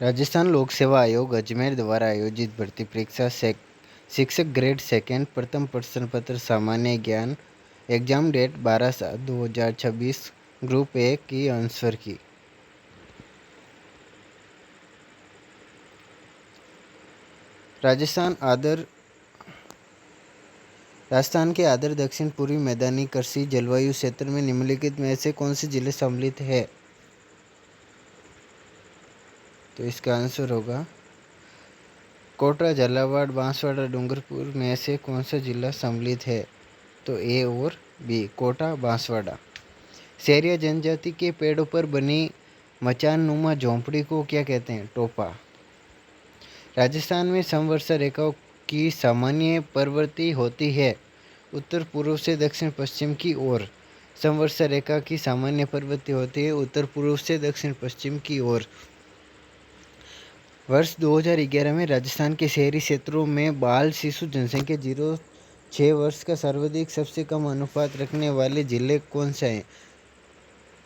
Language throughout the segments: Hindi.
राजस्थान लोक सेवा आयोग अजमेर द्वारा आयोजित भर्ती परीक्षा शिक्षक ग्रेड सेकंड प्रथम प्रश्न पत्र सामान्य ज्ञान एग्जाम डेट 12/7/2026 ग्रुप ए की आंसर की। राजस्थान के आदर दक्षिण पूर्वी मैदानी कृषि जलवायु क्षेत्र में निम्नलिखित में से कौन से जिले सम्मिलित है? तो इसका आंसर होगा कोटा, झालावाड़, बांसवाड़ा, डूंगरपुर में से कौन सा जिला सम्मिलित है? तो ए और बी, कोटा, बांसवाड़ा। शहरिया जनजाति के पेड़ों पर बनी मचान नुमा झोंपड़ी को क्या कहते हैं? टोपा। राजस्थान में समवर्षा रेखाओं की सामान्य प्रवृत्ति होती है उत्तर पूर्व से दक्षिण पश्चिम की ओर। समवर्षा रेखा की सामान्य प्रवृत्ति होती है उत्तर पूर्व से दक्षिण पश्चिम की ओर। वर्ष 2011 में राजस्थान के शहरी क्षेत्रों में बाल शिशु जनसंख्या 0-6 वर्ष का सर्वाधिक सबसे कम अनुपात रखने वाले जिले कौन से हैं?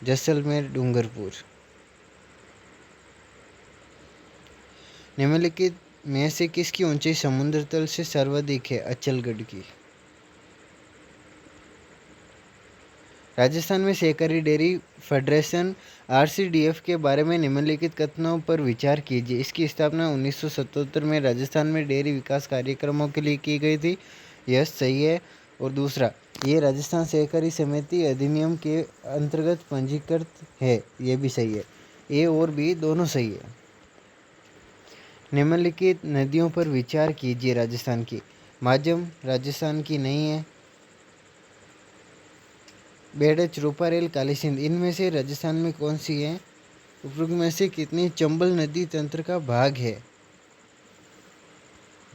जैसलमेर, डूंगरपुर। निम्नलिखित में से किसकी ऊंचाई समुद्र तल से सर्वाधिक है? अचलगढ़ की। राजस्थान में सहकारी डेयरी फेडरेशन (RCDF) के बारे में निम्नलिखित कथनों पर विचार कीजिए। इसकी स्थापना 1977 में राजस्थान में डेयरी विकास कार्यक्रमों के लिए की गई थी। यह सही है। और दूसरा, ये राजस्थान सहकारी समिति अधिनियम के अंतर्गत पंजीकृत है। यह भी सही है। ए और बी दोनों सही है। निम्नलिखित नदियों पर विचार कीजिए। राजस्थान की माजम राजस्थान की नहीं है। बेड़च, रूपारेल, काली सिंध इनमें से राजस्थान में कौन सी है? उपरोक्त में से कितनी चंबल नदी तंत्र का भाग है?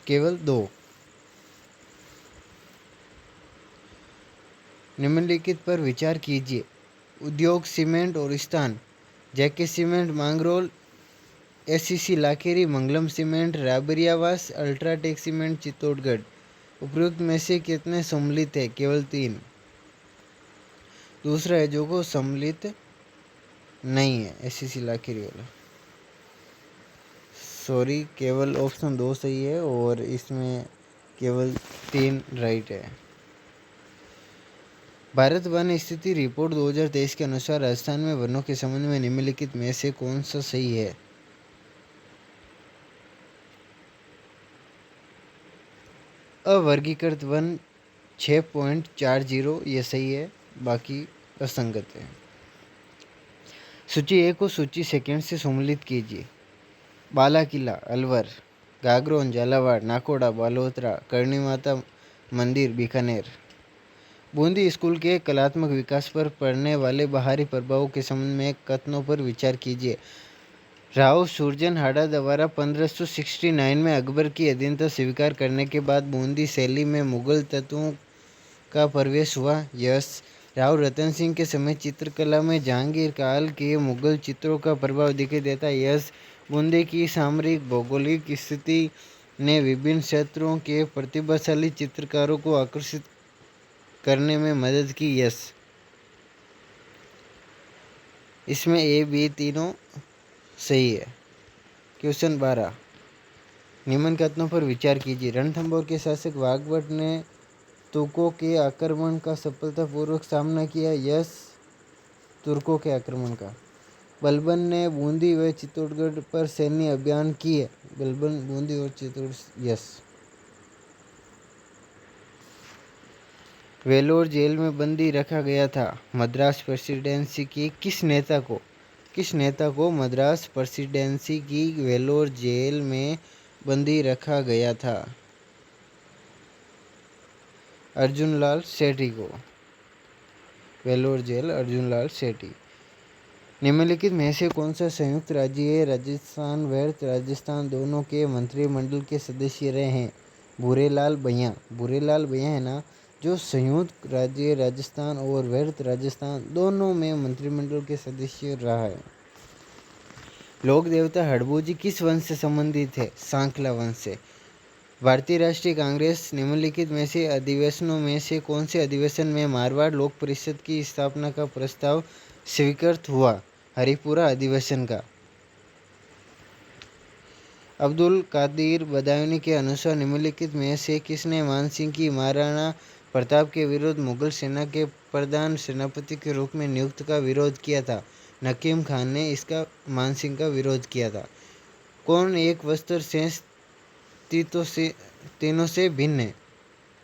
केवल 2। निम्नलिखित पर विचार कीजिए। उद्योग सीमेंट और स्थान: जैके सीमेंट मांगरोल, SCC लाखेरी, मंगलम सीमेंट राबरियावास, अल्ट्राटेक सीमेंट चित्तौड़गढ़। उपरोक्त में से कितने सम्मिलित है? केवल 3। दूसरा है जो को सम्मिलित नहीं है, SCC लाखेरी वाला। सॉरी, केवल ऑप्शन 2 सही है और इसमें केवल 3 राइट है। भारत वन स्थिति रिपोर्ट 2023 के अनुसार राजस्थान में वनों के संबंध में निम्नलिखित में से कौन सा सही है? अवर्गीकृत वन 6.40 ये सही है, बाकी असंगत है। सूची ए को सूची सेकंड से सम्मिलित कीजिए। बाला किला अलवर, गागरोन झालावाड़, नाकोड़ा बालोतरा, करणी माता मंदिर बीकानेर। बूंदी स्कूल के कलात्मक विकास पर पड़ने वाले बाहरी प्रभावों के संबंध में कथनों पर विचार कीजिए। राव सुरजनहाड़ा द्वारा 1569 में अकबर की अधीनता स्वीकार करने के बाद बूंदी शैली में मुगल तत्वों का प्रवेश हुआ। यस। राव रतन सिंह के समय चित्रकला में जहांगीर काल के मुगल चित्रों का प्रभाव दिखाई देता। यस। बूंदी की सामरिक भौगोलिक स्थिति ने विभिन्न क्षेत्रों के प्रतिभाशाली चित्रकारों को आकर्षित करने में मदद की। यस। इसमें ए बी तीनों सही है। क्वेश्चन 12, निम्न कथनों पर विचार कीजिए। रणथंभौर के शासक वाग्भट ने तुर्कों के आक्रमण का सफलतापूर्वक सामना किया। यस। तुर्कों के आक्रमण का। बलबन ने बूंदी व चित्तौड़गढ़ पर सैन्य अभियान किए। बलबन बूंदी और चित्तौड़। यस। वेलोर जेल में बंदी रखा गया था। मद्रास प्रेसिडेंसी की किस नेता को मद्रास प्रेसिडेंसी की वेलोर जेल में बंदी रखा गया था? अर्जुन लाल सेठी को। वेलोर जेल अर्जुन लाल सेठी। निम्नलिखित में से कौन सा संयुक्त राज्य है? राजस्थान व राजस्थान दोनों के मंत्रिमंडल के सदस्य रहे हैं। भूरेलाल भैया है ना, जो संयुक्त राज्य राजस्थान और व्यर्थ राजस्थान दोनों में मंत्रिमंडल के सदस्य रहा है। लोक देवता हड़बूजी किस वंश से संबंधित है? सांकला वंश से। भारतीय राष्ट्रीय कांग्रेस निम्नलिखित में से अधिवेशनों में से कौन से अधिवेशन में मारवाड़ लोक परिषद की स्थापना का प्रस्ताव स्वीकृत हुआ? हरिपुरा अधिवेशन का। अब्दुल कादिर बदायूनी के अनुसार निम्नलिखित में से किसने मान सिंह की महाराणा प्रताप के विरुद्ध मुगल सेना के प्रधान सेनापति के रूप में नियुक्त का विरोध किया था? नकीम खान ने इसका मान सिंह का विरोध किया था। कौन एक वस्त्र शेष तीनों से भिन्न है?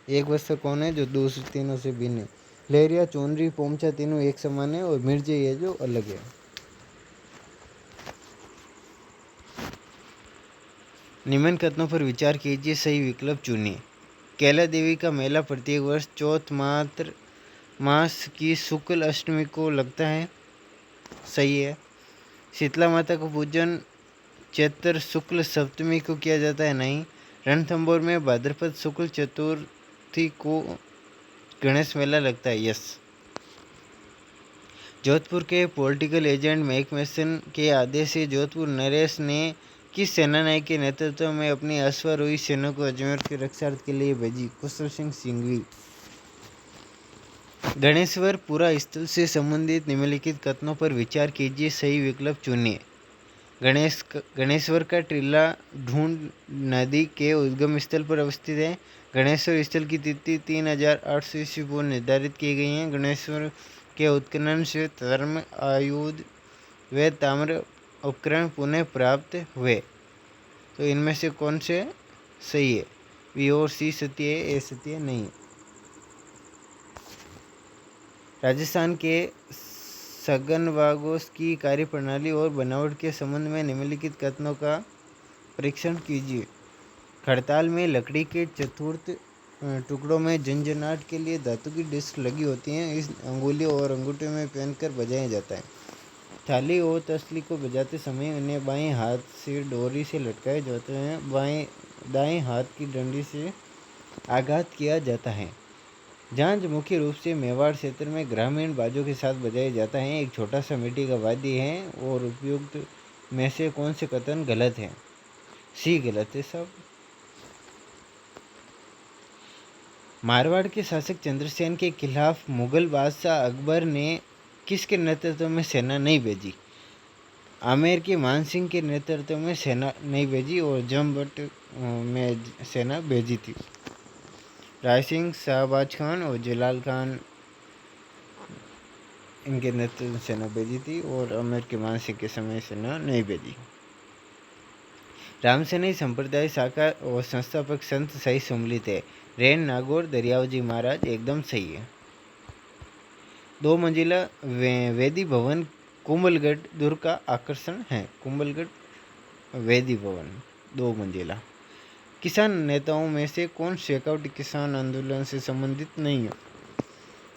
एक वस्त्र कौन है जो दूसरे तीनों से भिन्न है? लहरिया, चुनरी, पोमचा तीनों एक समान है और मिर्जे ये जो अलग है। निम्न कथनों पर विचार कीजिए, सही विकल्प चुनिए। कैला देवी का मेला प्रत्येक वर्ष चौथ मास की शुक्ल अष्टमी को लगता है, सही है। शीतला माता का पूजन चैत्र शुक्ल सप्तमी को किया जाता है, नहीं। रणथंभौर में भाद्रपद शुक्ल चतुर्थी को गणेश मेला लगता है, यस। जोधपुर के पॉलिटिकल एजेंट मैकमेसन के आदेश से जोधपुर नरेश ने किस सेनानायक के नेतृत्व में अपनी अश्वारोही सेना को अजमेर के रक्षार्थ के लिए भेजी? कुशल सिंह सिंघवी। गणेश्वर स्थल से संबंधित निम्नलिखित कथनों पर विचार कीजिए, सही विकल्प चुनिए। गणेश्वर का टीला ढूंढ नदी के उद्गम स्थल पर अवस्थित है। गणेश्वर स्थल की तिथि 3800 ईस्वी पूर्व निर्धारित की गई है। गणेश्वर के उत्खनन से धर्म, आयुध व ताम्र उपकरण पुनः प्राप्त हुए। तो इनमें से कौन से सही है? बी और सी सत्य है, ए सत्य नहीं। राजस्थान के सगनवागोस की कार्यप्रणाली और बनावट के संबंध में निम्नलिखित कथनों का परीक्षण कीजिए। खड़ताल में लकड़ी के चतुर्थ टुकड़ों में झंझनाहट के लिए धातु की डिस्क लगी होती हैं। इस अंगुलियों और अंगूठे में पहनकर बजाया जाता है। थाली और तसली को बजाते समय उन्हें बाएं हाथ से डोरी से लटकाए जाते हैं। दाएं हाथ की डंडी से आघात किया जाता है। झांझ मुख्य रूप से मेवाड़ क्षेत्र में ग्रामीण बाजों के साथ बजाया जाता है। एक छोटा सा मिट्टी का वाद्य है। और उपयुक्त में से कौन से कथन गलत है? सी गलत है सब। मारवाड़ के शासक चंद्रसेन के खिलाफ मुगल बादशाह अकबर ने किसके नेतृत्व में सेना नहीं भेजी? आमेर के मान सिंह के नेतृत्व में सेना नहीं भेजी और जमबट में सेना भेजी थी। राय सिंह, शाहबाज खान और जलाल खान इनके नेतृत्व में सेना भेजी थी और आमेर के मान सिंह के समय सेना नहीं भेजी। रामसेनी संप्रदाय शाखा और संस्थापक संत सही सम्मिलित है। रेन नागौर दरियावजी महाराज एकदम सही है। 2 मंजिला वेदी भवन कुंभलगढ़ दुर्ग का आकर्षण है। कुंभलगढ़ वेदी भवन 2 मंजिला। किसान नेताओं में से कौन शेखावटी किसान आंदोलन से संबंधित नहीं है?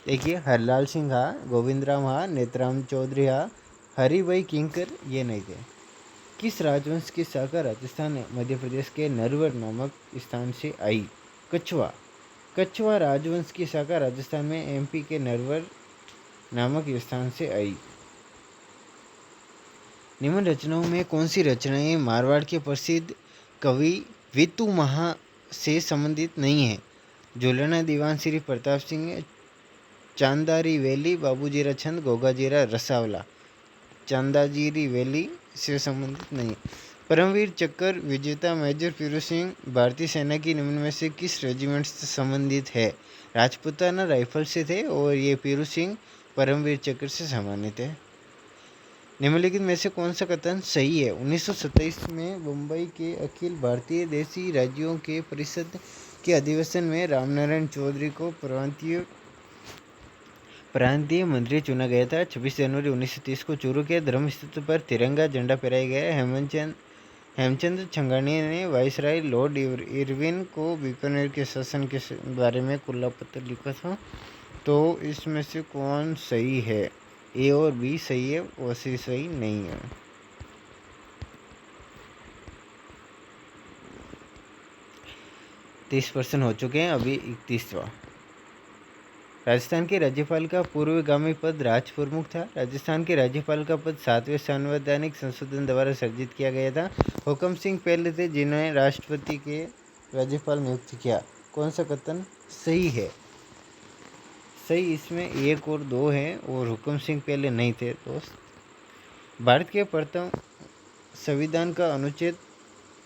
देखिए, हरलाल सिंह हा, गोविंदराम हा, नेतराम चौधरी हा, हरिभाई किंकर ये नहीं थे। किस राजवंश की शाखा राजस्थान में मध्य प्रदेश के नरवर नामक स्थान से आई? कछवा राजवंश की शाखा राजस्थान में एमपी के नरवर नामक स्थान से आई। निम्न रचनाओं में कौन सी रचनाएं मारवाड़ के प्रसिद्ध कवि वितु महा से संबंधित नहीं है? झूलना दीवान श्री प्रताप सिंह, चांदारी वैली, बाबूजीरा छंद, गोगाजीरा रसावला। चांदाजीरी वैली से संबंधित नहीं। परमवीर चक्र विजेता मेजर पीरू सिंह भारतीय सेना की निम्न में से किस रेजिमेंट से संबंधित है? राजपूताना राइफल से थे और ये पीरू सिंह परमवीर चक्र से सम्मानित है। निम्नलिखित में से कौन सा कथन सही है? 1927 में मुंबई के अखिल भारतीय देशी राज्यों के परिषद के अधिवेशन में रामनारायण चौधरी को प्रांतीय मंत्री चुना गया था। 26 जनवरी 1930 को चूरू के धर्मस्थल पर तिरंगा झंडा फहराया गया। हेमचंद छंगानी ने वाइसराय लॉर्ड इरविन को बीकानेर के शासन के बारे में खुला पत्र लिखा था। तो इसमें से कौन सही है? ए और बी सही है और सी सही नहीं है। तीस % हो चुके हैं, अभी 31वां। राजस्थान के राज्यपाल का पूर्वगामी पद राज प्रमुख था। राजस्थान के राज्यपाल का पद 7वें संवैधानिक संशोधन द्वारा सर्जित किया गया था। हुकम सिंह पहले थे जिन्हें राष्ट्रपति के राज्यपाल नियुक्त किया। कौन सा कथन सही है? सही इसमें 1 और 2 है और हुकम सिंह पहले नहीं थे दोस्त। भारत के प्रथम संविधान का अनुच्छेद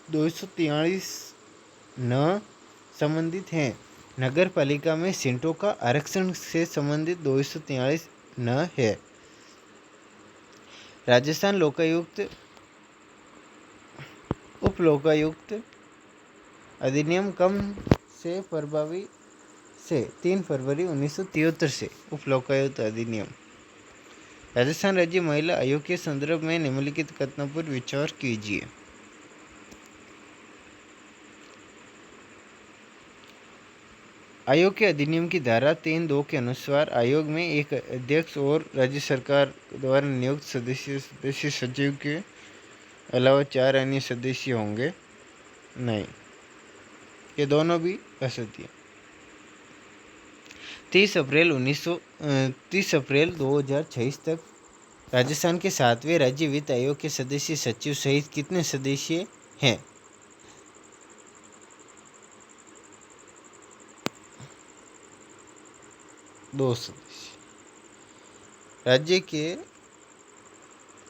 243 न संबंधित हैं। नगर पालिका में सीटों का आरक्षण से संबंधित 243 न है। राजस्थान लोकायुक्त उप लोकायुक्त अधिनियम कम से प्रभावी से 3 फरवरी 1973 से उप लोकायुक्त अधिनियम। राजस्थान राज्य महिला आयोग के संदर्भ में निम्नलिखित कथनों पर विचार कीजिए। आयोग के अधिनियम की धारा 3(2) के अनुसार आयोग में एक अध्यक्ष और राज्य सरकार द्वारा नियुक्त सदस्य सचिव के अलावा 4 अन्य सदस्य होंगे नहीं, ये दोनों भी असत्य। 30 अप्रैल 2026 तक राजस्थान के 7वें राज्य वित्त आयोग के सदस्य सचिव सहित कितने सदस्य हैं? 2 सदस्य। राज्य के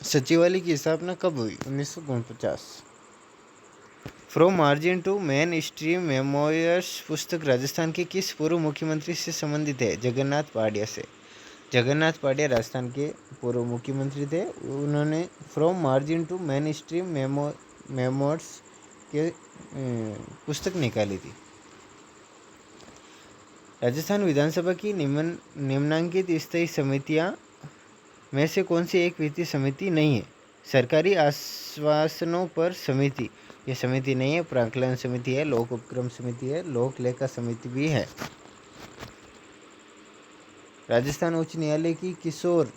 सचिवालय की स्थापना कब हुई? 1949। From margin to mainstream memoirs पुस्तक राजस्थान के किस पूर्व मुख्यमंत्री से संबंधित है? जगन्नाथ पाटिया से। जगन्नाथ पाटिया राजस्थान के पूर्व मुख्यमंत्री थे। उन्होंने from margin to mainstream memoirs के पुस्तक निकाली थी। राजस्थान विधानसभा की निम्नांकित स्थायी समितियां में से कौन सी एक वित्तीय समिति नहीं है? सरकारी आश्वासनों पर समिति, यह समिति नहीं है। प्राक्कलन समिति है, लोक उपक्रम समिति है, लोक लेखा समिति भी है। राजस्थान उच्च न्यायालय की किशोर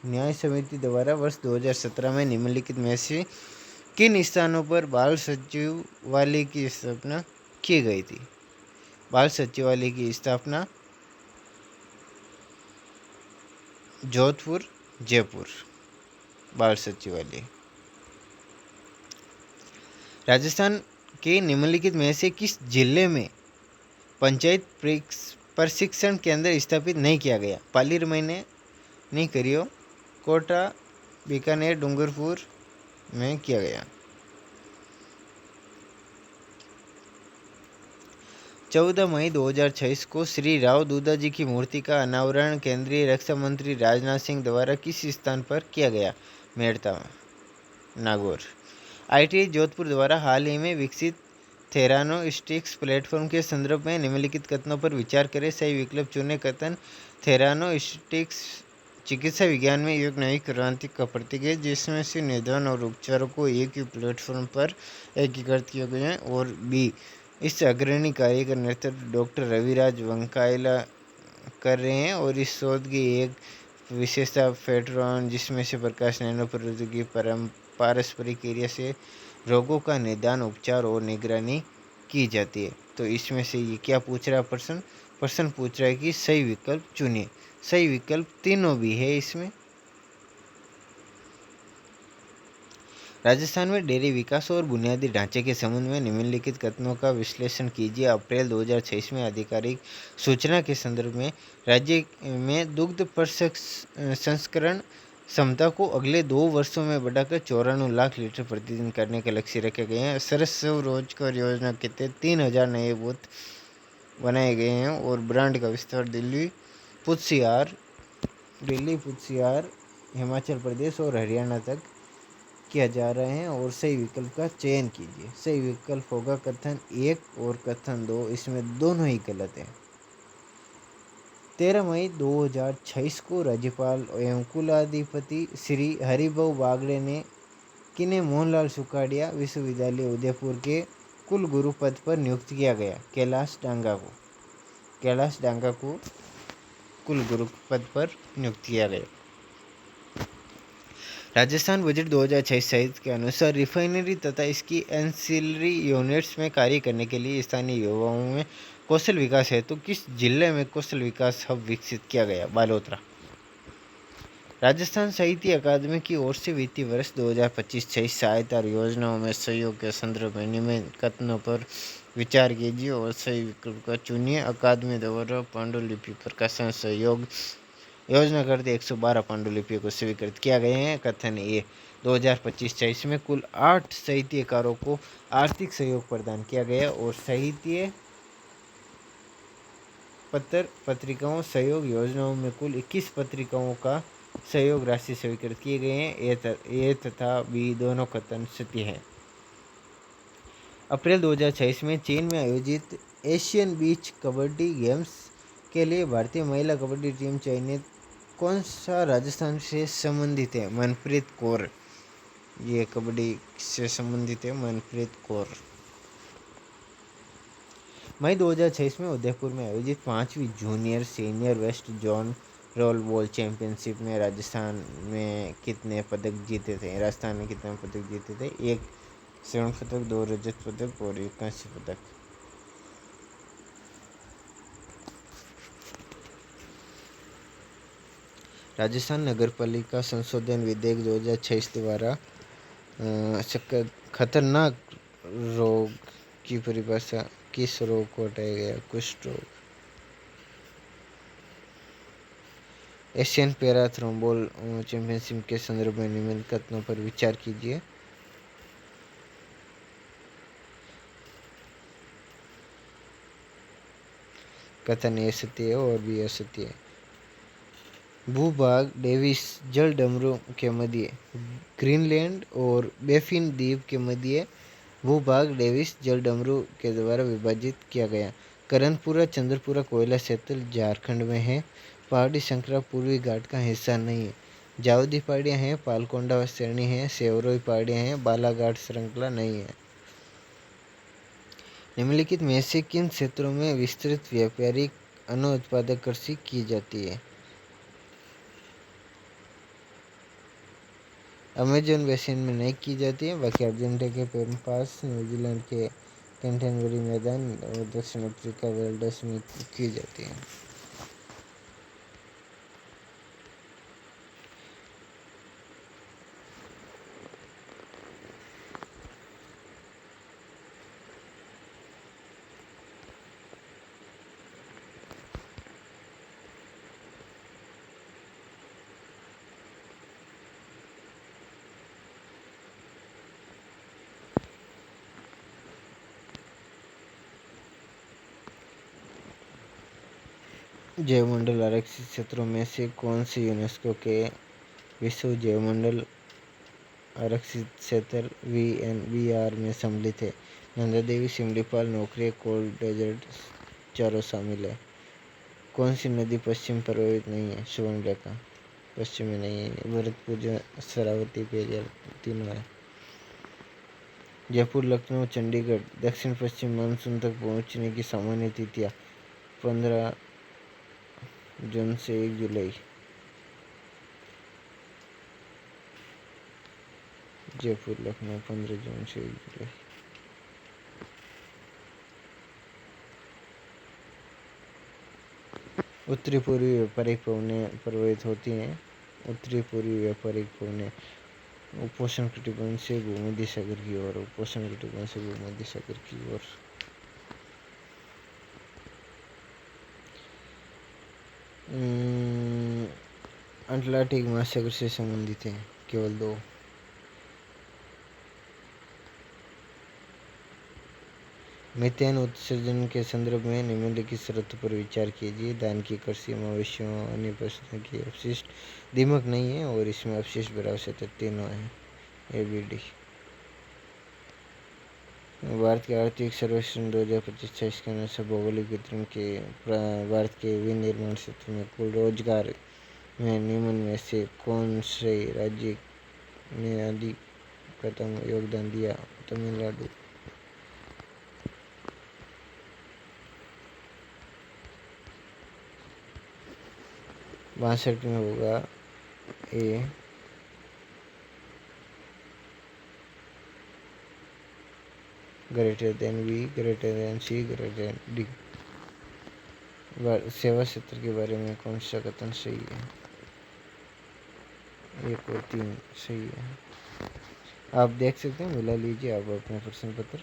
न्याय समिति द्वारा वर्ष 2017 में निम्नलिखित में से किन स्थानों पर बाल सचिवालय की स्थापना की गई थी? बाल सचिवालय की स्थापना जोधपुर, जयपुर। बाल सचिवालय। राजस्थान के निम्नलिखित में से किस जिले में पंचायत प्रशिक्षण केंद्र स्थापित नहीं किया गया? पाली मैंने नहीं करियो, कोटा, बीकानेर, डूंगरपुर में किया गया। 14 मई 2026 को श्री राव दूधा जी की मूर्ति का अनावरण केंद्रीय रक्षा मंत्री राजनाथ सिंह द्वारा किस स्थान पर किया गया? मेड़ता, नागौर। ITI जोधपुर द्वारा हाल ही में विकसित थेरानोस्टिक्स प्लेटफॉर्म के संदर्भ में निम्नलिखित कथनों पर विचार करें। सही विकल्प चुनें। कथन: थेरानोस्टिक्स चिकित्सा विज्ञान में एक नई क्रांति का प्रतीक है जिसमें से निदान और उपचारों को एक ही प्लेटफॉर्म पर एकीकृत किया गया है। और B, इस अग्रणी कार्य का नेतृत्व डॉक्टर रविराज वंकायला कर रहे हैं और इस शोध की एक विशेषता फेट्रॉन, जिसमें से प्रकाश नैनो प्रौद्योगिकी पारस्परिक क्रिया से रोगों का निदान, उपचार और निगरानी की जाती है। तो इसमें से ये क्या पूछ रहा है प्रश्न पूछ रहा है कि सही विकल्प चुनिए। सही विकल्प तीनों भी है इसमें। राजस्थान में डेयरी विकास और बुनियादी ढांचे के संबंध में निम्नलिखित कथनों का विश्लेषण कीजिए। अप्रैल 2026 में आधिकारिक सूचना के संदर्भ में राज्य में दुग्ध प्रसंस्करण क्षमता को अगले 2 वर्षों में बढ़ाकर 94 लाख लीटर प्रतिदिन करने के लक्ष्य रखे गए हैं। सरस रोजगार योजना के तहत 3000 नए बूथ बनाए गए हैं और ब्रांड का विस्तार दिल्ली, पुत्सियार, हिमाचल प्रदेश और हरियाणा तक किया जा रहे हैं। और सही विकल्प का चयन कीजिए। सही विकल्प होगा कथन 1 और कथन 2, इसमें दोनों ही गलत हैं। 13 मई 2026 को राज्यपाल एवं कुलाधिपति श्री हरिभाऊ बागड़े ने किन्हें मोहनलाल सुखाड़िया विश्वविद्यालय उदयपुर के कुलगुरु पद पर नियुक्त किया गया? कैलाश डांगा को कुलगुरु पद पर नियुक्त किया गया। राजस्थान बजट 2026 के अनुसार रिफाइनरी तथा इसकी एंसिलरी यूनिट्स में कार्य करने के लिए स्थानीय युवाओं में कौशल विकास है तो किस जिले में कौशल विकास हब विकसित किया गया? बालोतरा। राजस्थान साहित्य अकादमी की ओर से वित्तीय वर्ष 2025-26 सहायता योजनाओं में सहयोग के संदर्भ में निम्नलिखित कथनों पर विचार कीजिए और सही विकल्प का चुनिए। अकादमी द्वारा पांडुलिपि प्रकाशन सहयोग योजना करते 112 पांडुलिपियों को स्वीकृत किया गया है। कथन A, 2025-26 में कुल 8 साहित्यकारों को आर्थिक सहयोग प्रदान किया गया और साहित्य पत्रिकाओं सहयोग योजनाओं में कुल 21 पत्रिकाओं का सहयोग राशि स्वीकृत किए गए हैं। ये तथा बी दोनों कथन सत्य है। अप्रैल 2026 में चीन में आयोजित एशियन बीच कबड्डी गेम्स के लिए भारतीय महिला कबड्डी टीम चयनित। कौन सा राजस्थान से संबंधित है? मनप्रीत कौर। ये कबड्डी से संबंधित है, मनप्रीत कौर। मई 2026 में उदयपुर में आयोजित 5वीं junior senior west zone roll ball championship में राजस्थान ने कितने पदक जीते थे? एक स्वर्ण पदक, 2 रजत पदक और 1 कांस्य पदक। राजस्थान नगरपालिका संशोधन विधेयक 2026 द्वारा खतरनाक रोग की परिभाषा किस रोग को हटाया गया? कुष्ठ रोग। एशियन पैरा थ्रोबॉल चैंपियनशिप के संदर्भ में निम्नलिखित कथनों पर विचार कीजिए। कथन ए सत्य है और बी असत्य है। भूभाग डेविस जल डमरू के मध्य ग्रीनलैंड और बेफिन द्वीप के मध्य भूभाग डेविस जल डमरू के द्वारा विभाजित किया गया। करणपुरा चंद्रपुरा कोयला क्षेत्र झारखंड में है। पहाड़ी श्रृंखला पूर्वी घाट का हिस्सा नहीं है। जावदी पहाड़ियाँ हैं, पालकोंडा श्रेणी है, सेवरोई पहाड़ियाँ हैं, बालाघाट श्रृंखला नहीं है। निम्नलिखित में से किन क्षेत्रों में विस्तृत व्यापारिक अनुत्पादक कृषि की जाती है? अमेजन बेसिन में नहीं की जाती है, बाकी अर्जेंटीना के पैम्पास, न्यूजीलैंड के कैंटरबरी मैदान और दक्षिण अफ्रीका वेल्डस में की जाती है। जैवमंडल आरक्षित क्षेत्रों में से कौन से यूनेस्को के विश्व जैवमंडल आरक्षित क्षेत्र VNBR में सम्मिलित है? नंदा देवी, सिमलीपाल, नोकरे, कोल्ड डेजर्ट चारों शामिल है। कौन सी नदी पश्चिम प्रभावित नहीं है? सुवर्णरेखा पश्चिम में नहीं है। भरतपुर, शरावती, पेरियार तीनों है। जयपुर, लखनऊ, चंडीगढ़ दक्षिण पश्चिम मानसून तक पहुंचने की सामान्य तिथियां 15 जून से 1 जुलाई। जयपुर लखनऊ 15 जून से 1 जुलाई। उत्तरी पूर्वी व्यापारिक पवनें प्रभावित होती हैं। उत्तरी पूर्वी व्यापारिक पवनें उपोष्ण कटिबंध से भूमध्य सागर की ओर, उपोष्ण कटिबंध से भूमध्य सागर की ओर। अटलांटिक महासागर से संबंधित हैं केवल 2। मीथेन उत्सर्जन के संदर्भ में निम्नलिखित शर्तों पर विचार कीजिए। धान की कृषि, मवेशियों, अन्य पशुओं की अपशिष्ट दीमक नहीं है और इसमें अपशिष्ट भराव से तीनों है ABD। भारत के आर्थिक सर्वेक्षण 2025-26 के अनुसार भौगोलिक वितरण के भारत के विनिर्माण क्षेत्र में कुल रोजगार में निम्न में से कौन से राज्य ने अधिकतम योगदान दिया? तमिलनाडु। 62 में होगा A। Greater than B, greater than C, greater than D। सेवा क्षेत्र के बारे में कौन सा कथन सही है? 1 और 3 सही है। आप देख सकते हैं, मिला लीजिए आप अपने प्रश्न पत्र।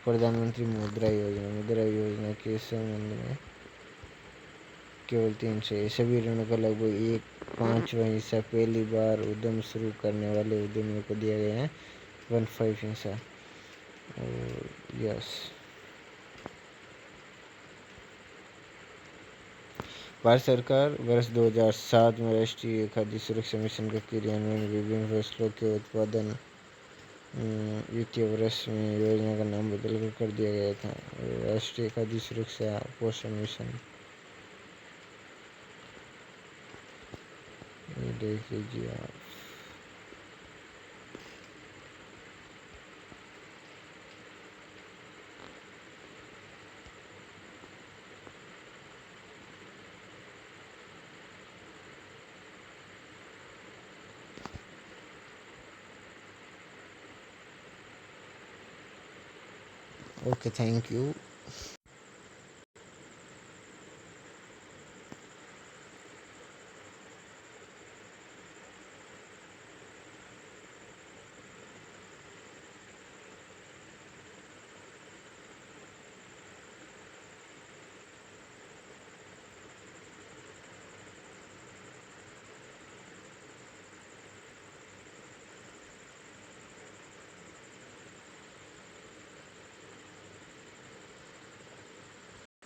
प्रधानमंत्री मुद्रा योजना के संबंध में केवल 300। ये सभी ऋणों का लगभग एक पाँचवां हिस्सा पहली बार उद्यम शुरू करने वाले उद्यमियों को दिया गया है, 1/5 हिस्सा। यस। भारत सरकार वर्ष 2007 में राष्ट्रीय खाद्य सुरक्षा मिशन का क्रियान्वयन विभिन्न फसलों के उत्पादन वित्तीय वर्ष में योजना का नाम बदलकर कर दिया गया था, राष्ट्रीय खाद्य सुरक्षा पोषण मिशन। ये देख लीजिए आप। Okay, thank you.